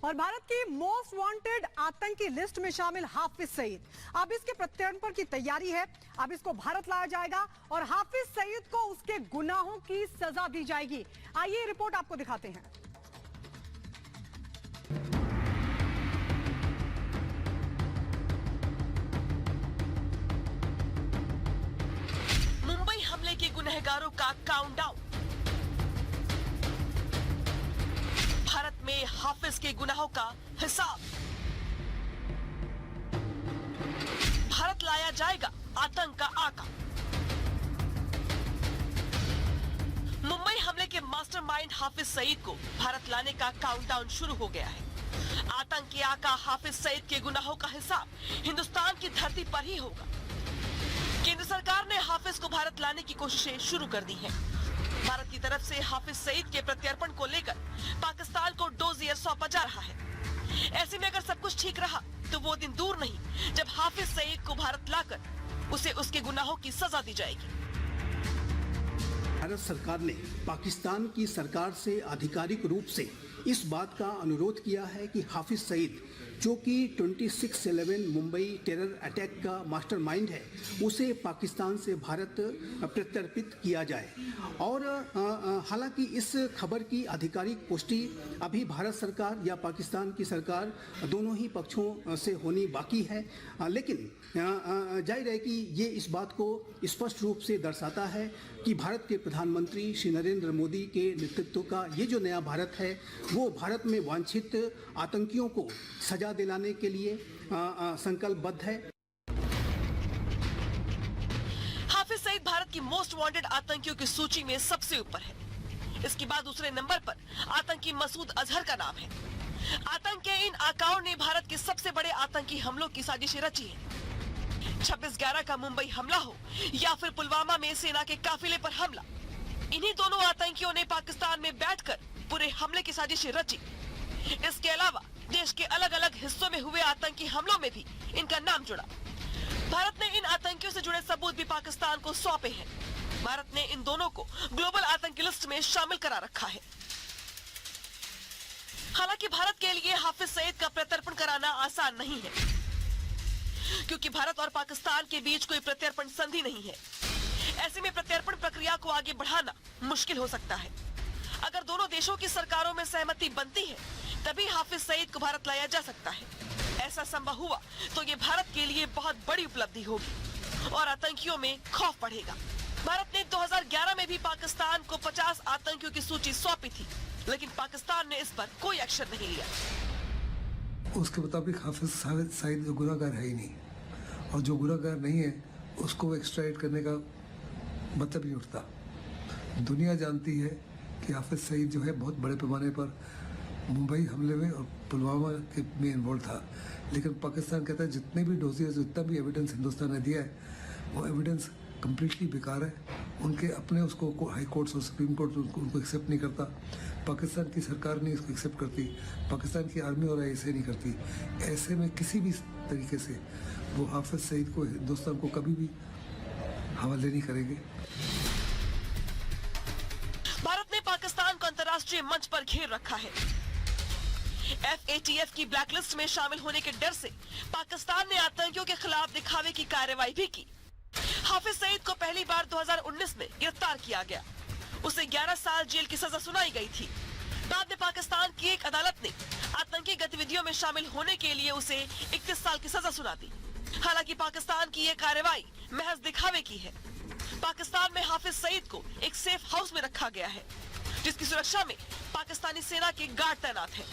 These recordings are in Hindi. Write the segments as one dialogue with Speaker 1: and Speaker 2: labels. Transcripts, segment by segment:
Speaker 1: और भारत की मोस्ट वांटेड आतंकी लिस्ट में शामिल हाफिज सईद। अब इसके प्रत्यर्पण की तैयारी है। अब इसको भारत लाया जाएगा और हाफिज सईद को उसके गुनाहों की सजा दी जाएगी। आइए रिपोर्ट आपको दिखाते हैं।
Speaker 2: मुंबई हमले के गुनहगारों का काउंटडाउन। भारत में हाफिज के गुनाहों का हिसाब। भारत लाया जाएगा आतंक का आका। मुंबई हमले के मास्टरमाइंड हाफिज सईद को भारत लाने का काउंटडाउन शुरू हो गया है। आतंक के आका हाफिज सईद के गुनाहों का हिसाब हिंदुस्तान की धरती पर ही होगा। केंद्र सरकार ने हाफिज को भारत लाने की कोशिशें शुरू कर दी हैं। भारत की तरफ से हाफिज सईद के प्रत्यर्पण को लेकर पाकिस्तान को डोजियर सौंपा जा रहा है। ऐसे में अगर सब कुछ ठीक रहा तो वो दिन दूर नहीं जब हाफिज सईद को भारत लाकर उसे उसके गुनाहों की सजा दी जाएगी।
Speaker 3: भारत सरकार ने पाकिस्तान की सरकार से आधिकारिक रूप से इस बात का अनुरोध किया है कि हाफिज सईद, जो कि 26/11 मुंबई टेरर अटैक का मास्टरमाइंड है, उसे पाकिस्तान से भारत प्रत्यर्पित किया जाए। और हालांकि इस खबर की आधिकारिक पुष्टि अभी भारत सरकार या पाकिस्तान की सरकार दोनों ही पक्षों से होनी बाकी है, लेकिन जाहिर है कि ये इस बात को स्पष्ट रूप से दर्शाता है कि भारत के प्रधानमंत्री श्री नरेंद्र मोदी के नेतृत्व का ये जो नया भारत है, वो भारत में वांछित आतंकियों को सजा दिलाने के लिए संकल्पबद्ध है।
Speaker 2: हाफिज सईद भारत की मोस्ट वांटेड आतंकियों की सूची में सबसे ऊपर है। इसके बाद दूसरे नंबर पर आतंकी मसूद अजहर का नाम है। आतंक के इन आकाओं ने भारत के सबसे बड़े आतंकी हमलों की साजिशें रची है। 26/11 का मुंबई हमला हो या फिर पुलवामा में सेना के काफिले पर हमला, इन्हीं दोनों आतंकियों ने पाकिस्तान में बैठकर पूरे हमले की साजिशें रची। इसके अलावा देश के अलग अलग हिस्सों में हुए आतंकी हमलों में भी इनका नाम जुड़ा। भारत ने इन आतंकियों से जुड़े सबूत भी पाकिस्तान को सौंपे हैं। भारत ने इन दोनों को ग्लोबल आतंकी लिस्ट में शामिल करा रखा है। हालांकि भारत के लिए हाफिज सईद का प्रत्यर्पण कराना आसान नहीं है, क्योंकि भारत और पाकिस्तान के बीच कोई प्रत्यर्पण संधि नहीं है। ऐसे में प्रत्यर्पण प्रक्रिया को आगे बढ़ाना मुश्किल हो सकता है। अगर दोनों देशों की सरकारों में सहमति बनती है, तभी हाफिज सईद को भारत लाया जा सकता है। ऐसा संभव हुआ तो ये भारत के लिए बहुत बड़ी उपलब्धि होगी और आतंकियों में खौफ बढ़ेगा। भारत ने 2011 में भी पाकिस्तान को 50 आतंकियों की सूची सौंपी थी, लेकिन पाकिस्तान ने इस पर कोई एक्शन नहीं लिया।
Speaker 4: उसके मुताबिक हाफिज सईद जो गुनाहगार है ही नहीं, और जो गुनाहगार नहीं है उसको एक्स्ट्राडिट करने का मतलब ही उठता। दुनिया जानती है कि हाफिज सईद जो है बहुत बड़े पैमाने पर मुंबई हमले में और पुलवामा में इन्वॉल्व था, लेकिन पाकिस्तान कहता है जितने भी डोजियर्स, जितना भी एविडेंस हिंदुस्तान ने दिया है, वो एविडेंस कम्प्लीटली बेकार है। उनके अपने उसको हाई कोर्ट्स और सुप्रीम कोर्ट उनको एक्सेप्ट नहीं करता। पाकिस्तान की सरकार नहीं इसको एक्सेप्ट करती, पाकिस्तान की आर्मी और ऐसे नहीं करती। ऐसे में किसी भी तरीके से वो हाफिज सईद को, हिंदुस्तान को कभी भी हवाले नहीं करेंगे।
Speaker 2: भारत ने पाकिस्तान को अंतर्राष्ट्रीय मंच पर घेर रखा है। FATF की ब्लैकलिस्ट में शामिल होने के डर से पाकिस्तान ने आतंकियों के खिलाफ दिखावे की कार्रवाई भी की। हाफिज सईद को पहली बार 2019 में गिरफ्तार किया गया। उसे 11 साल जेल की सजा सुनाई गई थी। बाद में पाकिस्तान की एक अदालत ने आतंकी गतिविधियों में शामिल होने के लिए उसे 31 साल की सजा सुना दी। हालांकि पाकिस्तान की ये कार्रवाई महज दिखावे की है। पाकिस्तान में हाफिज सईद को एक सेफ हाउस में रखा गया है, जिसकी सुरक्षा में पाकिस्तानी सेना के गार्ड तैनात हैं।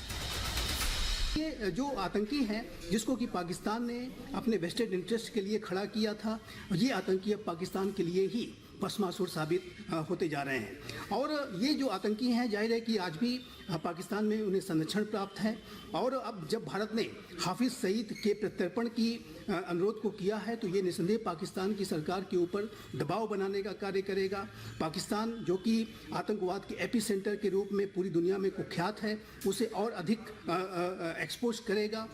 Speaker 3: ये जो आतंकी हैं, जिसको कि पाकिस्तान ने अपने वेस्टेड इंटरेस्ट के लिए खड़ा किया था, ये आतंकी अब पाकिस्तान के लिए ही भस्मासुर साबित होते जा रहे हैं। और ये जो आतंकी हैं, जाहिर है कि आज भी पाकिस्तान में उन्हें संरक्षण प्राप्त है। और अब जब भारत ने हाफिज सईद के प्रत्यर्पण की अनुरोध को किया है, तो ये निस्संदेह पाकिस्तान की सरकार के ऊपर दबाव बनाने का कार्य करेगा। पाकिस्तान, जो कि आतंकवाद के एपिसेंटर के रूप में पूरी दुनिया में कुख्यात है, उसे और अधिक एक्सपोज करेगा।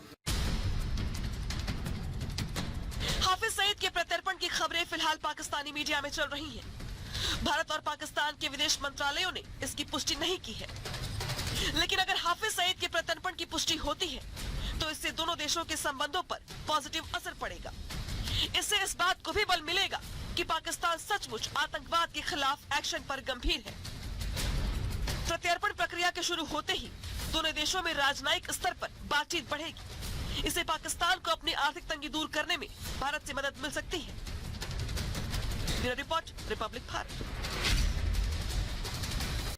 Speaker 2: हाफिज सईद के प्रत्यर्पण की खबरें फिलहाल पाकिस्तानी मीडिया में चल रही हैं। भारत और पाकिस्तान के विदेश मंत्रालयों ने इसकी पुष्टि नहीं की है। लेकिन अगर हाफिज सईद के प्रत्यर्पण की पुष्टि होती है तो इससे दोनों देशों के संबंधों पर पॉजिटिव असर पड़ेगा। इससे इस बात को भी बल मिलेगा कि पाकिस्तान सचमुच आतंकवाद के खिलाफ एक्शन पर गंभीर है। प्रत्यर्पण प्रक्रिया के शुरू होते ही दोनों देशों में राजनयिक स्तर पर बातचीत बढ़ेगी। इससे पाकिस्तान को अपनी आर्थिक तंगी दूर करने में भारत से मदद मिल सकती है। Bureau report, Republic Bharat.